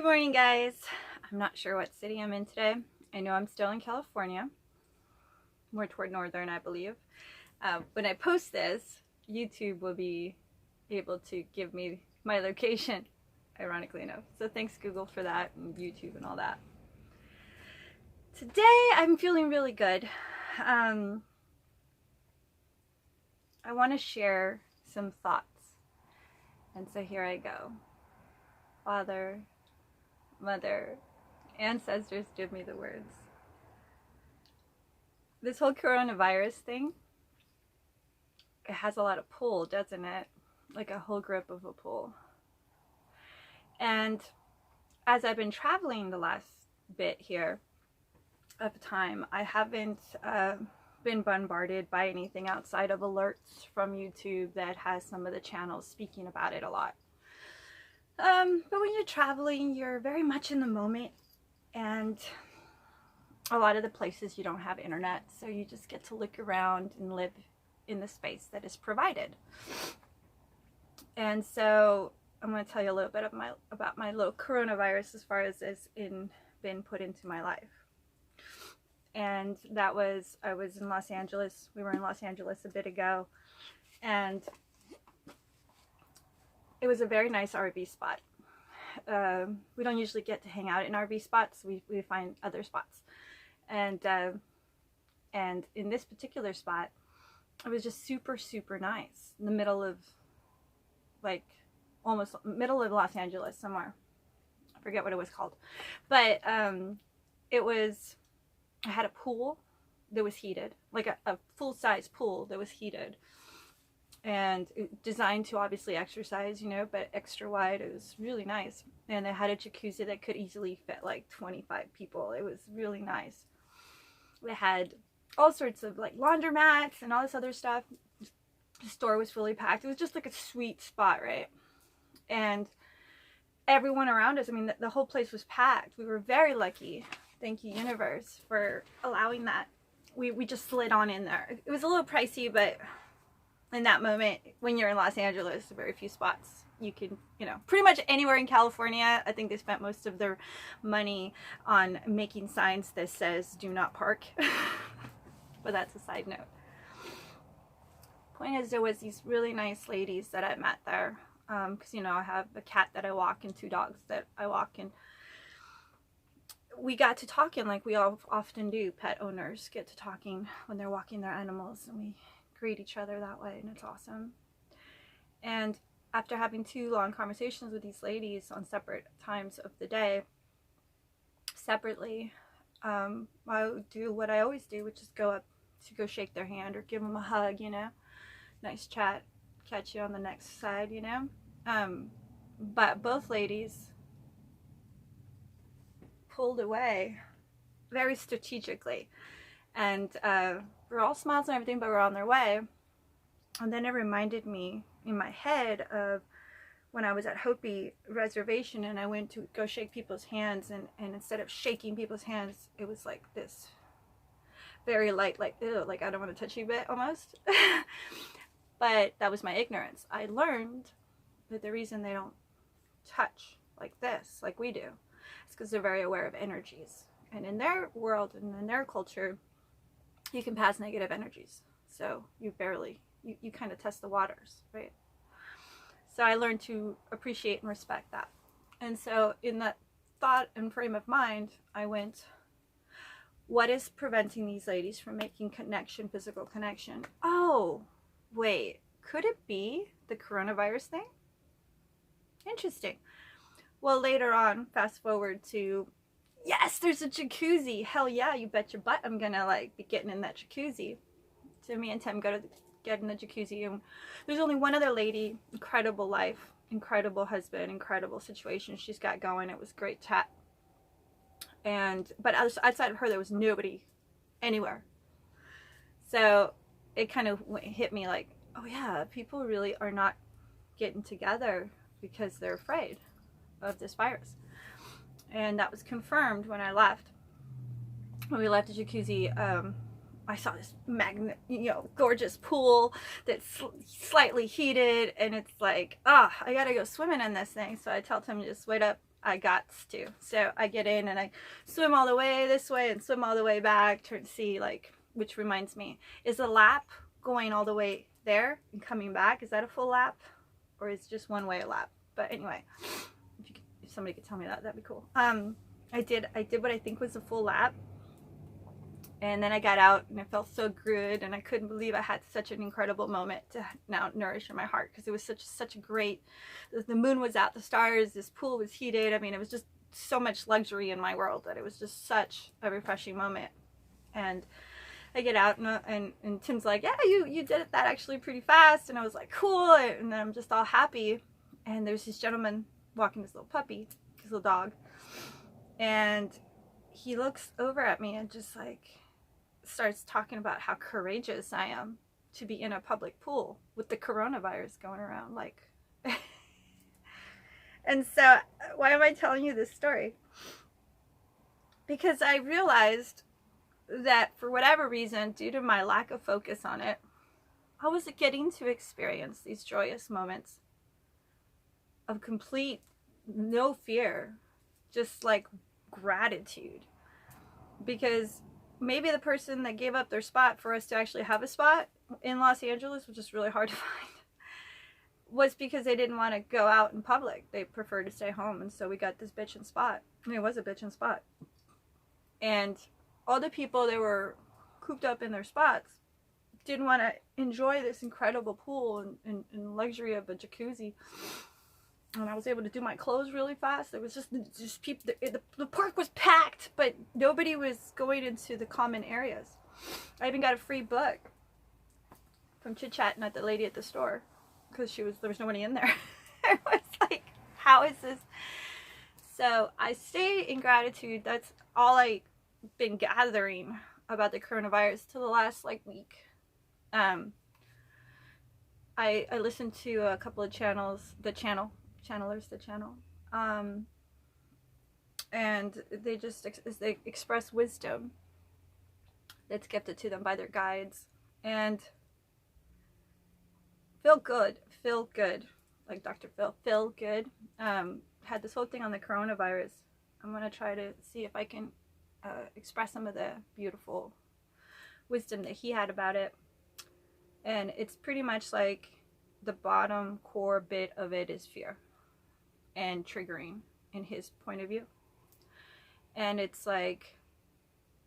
Good morning, guys. I'm not sure what city I'm in today. I know I'm still in California, more toward northern, I believe. When I post this, YouTube will be able to give me my location, ironically enough. So thanks, Google, for that, and YouTube and all that. Today, I'm feeling really good. I want to share some thoughts. And so here I go. Father, Mother, ancestors, give me the words. This whole coronavirus thing, it has a lot of pull, doesn't it? Like a whole grip of a pull. And as I've been traveling the last bit here of time, I haven't been bombarded by anything outside of alerts from YouTube that has some of the channels speaking about it a lot. But when you're traveling, you're very much in the moment, and a lot of the places you don't have internet, so you just get to look around and live in the space that is provided. And so I'm going to tell you a little bit about my little coronavirus as far as it's been put into my life. And that was, I was in Los Angeles. We were in Los Angeles a bit ago, and it was a very nice RV spot. We don't usually get to hang out in RV spots. We find other spots. And in this particular spot, it was just super, super nice. In the middle of, like, almost middle of Los Angeles somewhere. I forget what it was called. But it was, I had a pool that was heated. Like a full-size pool that was heated. And designed to obviously exercise, you know, but extra wide. It was really nice. And it had a jacuzzi that could easily fit like 25 people. It was really nice. It had all sorts of like laundromats and all this other stuff. The store was fully packed. It was just like a sweet spot, right? And everyone around us, I mean, the whole place was packed. We were very lucky. Thank you, universe, for allowing that. We just slid on in there. It was a little pricey, but in that moment, when you're in Los Angeles, very few spots you can, you know, pretty much anywhere in California. I think they spent most of their money on making signs that says do not park. But that's a side note. Point is, there was these really nice ladies that I met there, because, you know, I have a cat that I walk and 2 dogs that I walk, and we got to talking like we all often do. Pet owners get to talking when they're walking their animals, and we greet each other that way, and it's awesome. And after having 2 long conversations with these ladies on separate times of the day, separately, I would do what I always do, which is go shake their hand or give them a hug, you know, nice chat, catch you on the next side, you know. But both ladies pulled away very strategically, and we're all smiles and everything, but we're on their way. And then it reminded me in my head of when I was at Hopi Reservation and I went to go shake people's hands, and instead of shaking people's hands, it was like this very light, like, ew, like I don't want to touch you bit almost. But that was my ignorance. I learned that the reason they don't touch like this, like we do, is because they're very aware of energies. And in their world and in their culture, you can pass negative energies. So you kind of test the waters, right? So I learned to appreciate and respect that. And so in that thought and frame of mind, I went, what is preventing these ladies from making connection, physical connection? Oh, wait, could it be the coronavirus thing? Interesting. Well, later on, fast forward to, yes, there's a jacuzzi. Hell yeah, you bet your butt I'm gonna like be getting in that jacuzzi. So me and Tim go to get in the jacuzzi, and there's only one other lady. Incredible life, incredible husband, incredible situation she's got going. It was great chat. But outside of her, there was nobody anywhere. So it kind of hit me like, oh yeah, people really are not getting together because they're afraid of this virus. And that was confirmed when I left. When we left the jacuzzi, I saw this gorgeous pool that's slightly heated, and it's like, I gotta go swimming in this thing. So I tell Tim to just wait up I got to. So I get in and I swim all the way this way and swim all the way back to see, like, which reminds me, is a lap going all the way there and coming back? Is that a full lap? Or is it just one way a lap? But anyway, if somebody could tell me that, that'd be cool. I did what I think was a full lap. And then I got out and it felt so good, and I couldn't believe I had such an incredible moment to now nourish in my heart, because it was such a great, the moon was out, the stars, this pool was heated. I mean, it was just so much luxury in my world that it was just such a refreshing moment. And I get out and Tim's like, yeah, you did that actually pretty fast. And I was like, cool. And then I'm just all happy. And there's this gentleman walking his little puppy, his little dog. And he looks over at me and just like starts talking about how courageous I am to be in a public pool with the coronavirus going around, like. And so why am I telling you this story? Because I realized that for whatever reason, due to my lack of focus on it, I wasn't getting to experience these joyous moments of complete no fear, just like gratitude. Because maybe the person that gave up their spot for us to actually have a spot in Los Angeles, which is really hard to find, was because they didn't want to go out in public. They preferred to stay home. And so we got this bitchin' spot. I mean, it was a bitchin' spot. And all the people that were cooped up in their spots didn't want to enjoy this incredible pool and luxury of a jacuzzi. And I was able to do my clothes really fast. It was just people. The park was packed, but nobody was going into the common areas. I even got a free book from chit-chatting at the lady at the store, because there was nobody in there. It was like, how is this? So I stay in gratitude. That's all I've been gathering about the coronavirus till the last like week. I listened to a couple of channels, and they express wisdom that's gifted to them by their guides, and feel good, like Dr. Phil, feel good. Had this whole thing on the coronavirus. I'm gonna try to see if I can express some of the beautiful wisdom that he had about it, and it's pretty much like the bottom core bit of it is fear and triggering in his point of view. And it's like,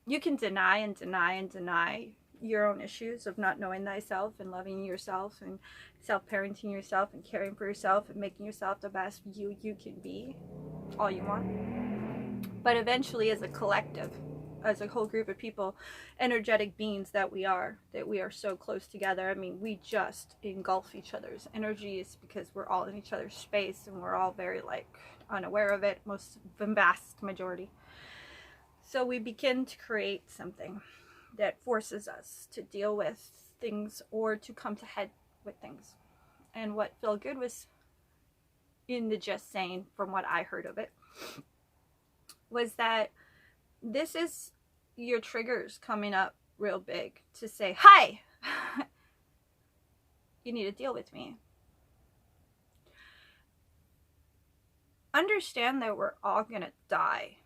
you can deny and deny and deny your own issues of not knowing thyself and loving yourself and self-parenting yourself and caring for yourself and making yourself the best you can be all you want. But eventually, as a collective, as a whole group of people, energetic beings that we are so close together. I mean, we just engulf each other's energies because we're all in each other's space, and we're all very like unaware of it, the vast majority. So we begin to create something that forces us to deal with things or to come to head with things. And what Feel Good was in the just saying, from what I heard of it, was that this is your triggers coming up real big to say, hi, you need to deal with me. Understand that we're all gonna die,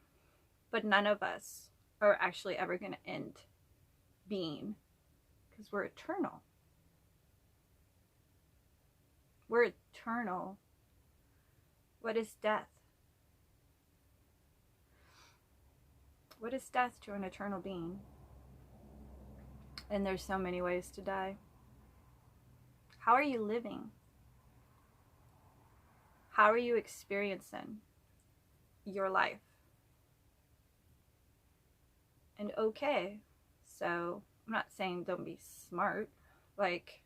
but none of us are actually ever gonna end being, because we're eternal. We're eternal. What is death? What is death to an eternal being? And there's so many ways to die. How are you living? How are you experiencing your life? And okay, so I'm not saying don't be smart, like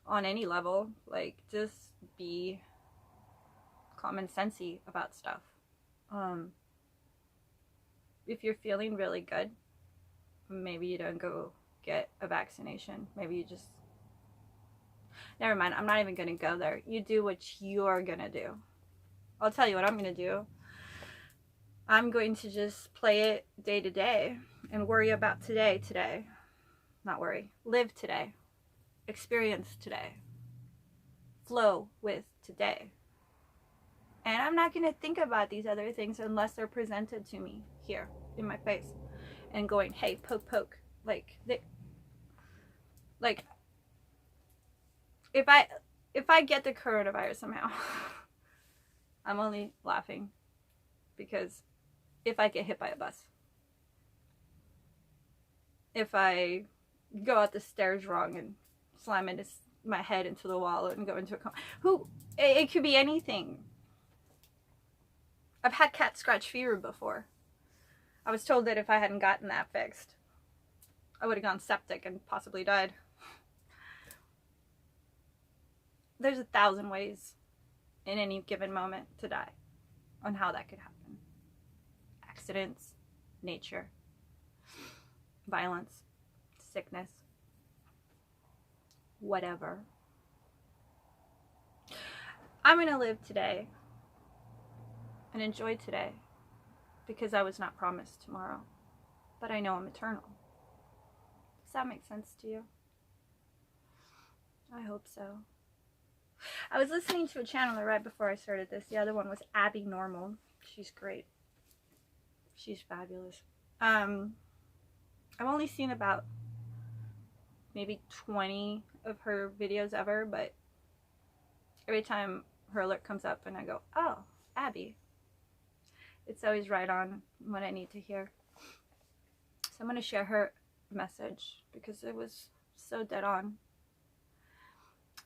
on any level, like just be common sensey about stuff. If you're feeling really good, maybe you don't go get a vaccination. Maybe you just, never mind, I'm not even going to go there. You do what you're going to do. I'll tell you what I'm going to do. I'm going to just play it day to day and worry about today. Not worry. Live today. Experience today. Flow with today. And I'm not going to think about these other things unless they're presented to me here in my face and going, hey, poke, poke. Like if I get the coronavirus somehow, I'm only laughing because if I get hit by a bus, if I go out the stairs wrong and slam into my head into the wall and go into a coma, it could be anything. I've had cat scratch fever before. I was told that if I hadn't gotten that fixed, I would have gone septic and possibly died. There's 1,000 ways in any given moment to die on how that could happen. Accidents, nature, violence, sickness, whatever. I'm going to live today and enjoy today because I was not promised tomorrow, but I know I'm eternal. Does that make sense to you? I hope so. I was listening to a channel right before I started this. The other one was Abby Normal. She's great. She's fabulous. I've only seen about maybe 20 of her videos ever, but every time her alert comes up and I go, oh, Abby, it's always right on what I need to hear. So I'm going to share her message because it was so dead on.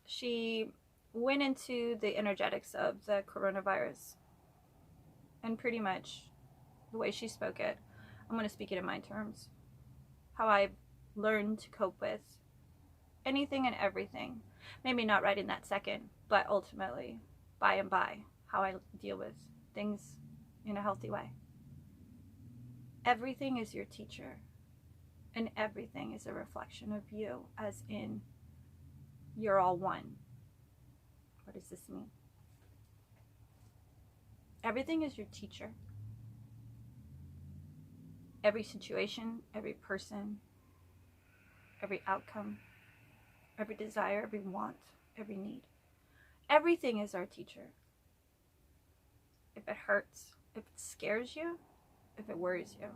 She went into the energetics of the coronavirus, and pretty much the way she spoke it, I'm going to speak it in my terms. How I learned to cope with anything and everything. Maybe not right in that second, but ultimately, by and by, how I deal with things in a healthy way. Everything is your teacher, and everything is a reflection of you, as in, you're all one. What does this mean? Everything is your teacher. Every situation, every person, every outcome, every desire, every want, every need. Everything is our teacher. If it hurts, if it scares you, if it worries you,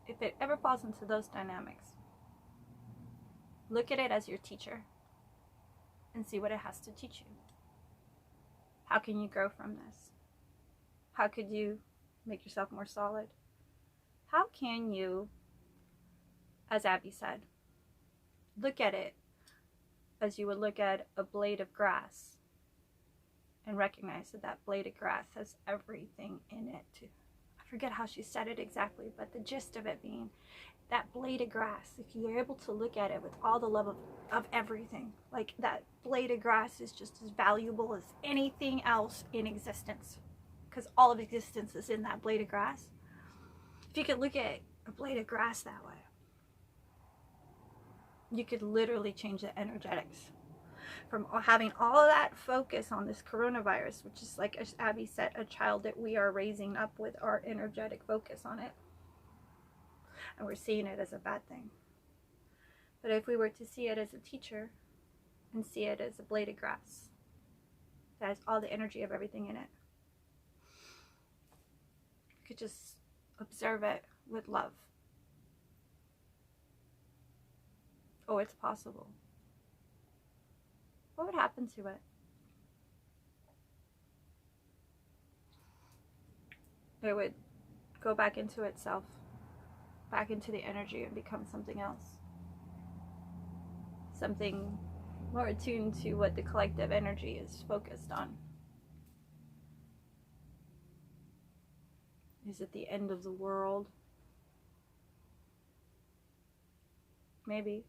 if it ever falls into those dynamics, look at it as your teacher and see what it has to teach you. How can you grow from this? How could you make yourself more solid? How can you, as Abby said, look at it as you would look at a blade of grass and recognize that that blade of grass has everything in it. I forget how she said it exactly, but the gist of it being that blade of grass, if you're able to look at it with all the love of everything, like that blade of grass is just as valuable as anything else in existence, because all of existence is in that blade of grass. If you could look at a blade of grass that way, you could literally change the energetics from having all of that focus on this coronavirus, which is, like as Abby said, a child that we are raising up with our energetic focus on it. And we're seeing it as a bad thing. But if we were to see it as a teacher and see it as a blade of grass that has all the energy of everything in it, you could just observe it with love. Oh, it's possible. What would happen to it? It would go back into itself, back into the energy, and become something else. Something more attuned to what the collective energy is focused on. Is it the end of the world? Maybe.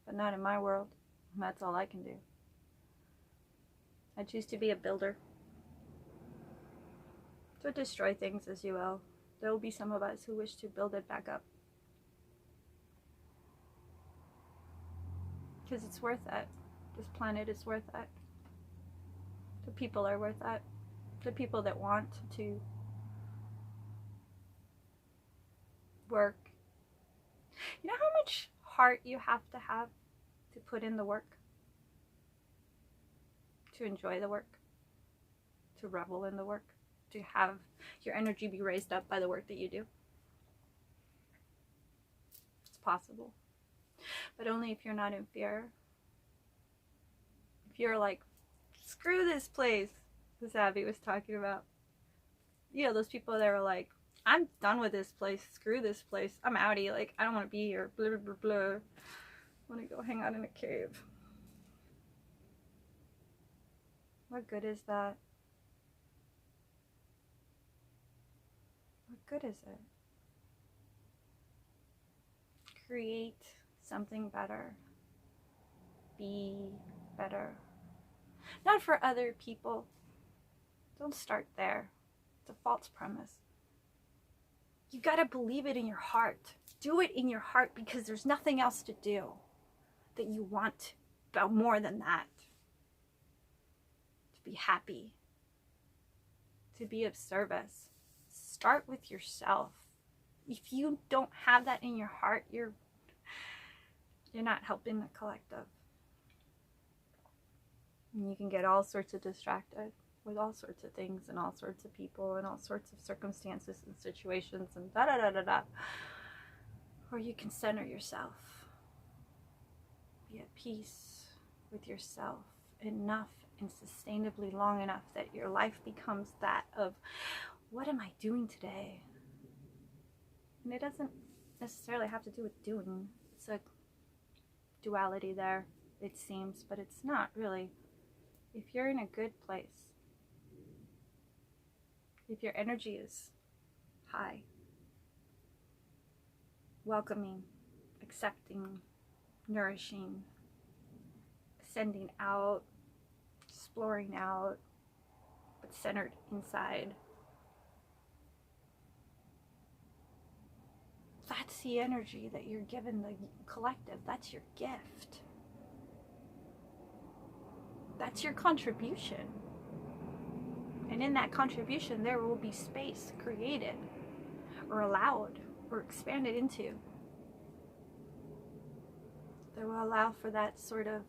But not in my world. And that's all I can do. I choose to be a builder. So destroy things as you will. There will be some of us who wish to build it back up. Because it's worth it. This planet is worth it. The people are worth it. The people that want to work. You know how much heart you have to put in the work? To enjoy the work? to revel in the work, to have your energy be raised up by the work that you do. It's possible. But only if you're not in fear. If you're like, screw this place, as Abby was talking about. You know, those people that are like, I'm done with this place, screw this place, I'm outie, like, I don't want to be here, blah, blah, blah, blah. I want to go hang out in a cave. What good is that? What good is it? Create something better. Be better. Not for other people. Don't start there. It's a false premise. You gotta believe it in your heart. Do it in your heart, because there's nothing else to do that you want more than that. To be happy. To be of service. Start with yourself. If you don't have that in your heart, you're not helping the collective. And you can get all sorts of distracted with all sorts of things and all sorts of people and all sorts of circumstances and situations and da da da da da. Or you can center yourself. Be at peace with yourself enough and sustainably long enough that your life becomes that of, what am I doing today? And it doesn't necessarily have to do with doing. It's a duality there, it seems, but it's not really. If you're in a good place, if your energy is high, welcoming, accepting, nourishing, sending out, exploring out, but centered inside, that's the energy that you're given the collective. That's your gift. That's your contribution. And in that contribution, there will be space created or allowed or expanded into that will allow for that sort of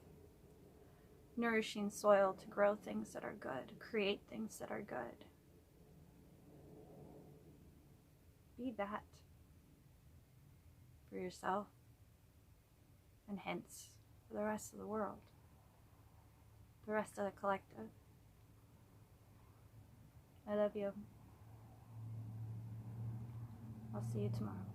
nourishing soil to grow things that are good, create things that are good. Be that for yourself, and hence for the rest of the world, the rest of the collective. I love you. I'll see you tomorrow.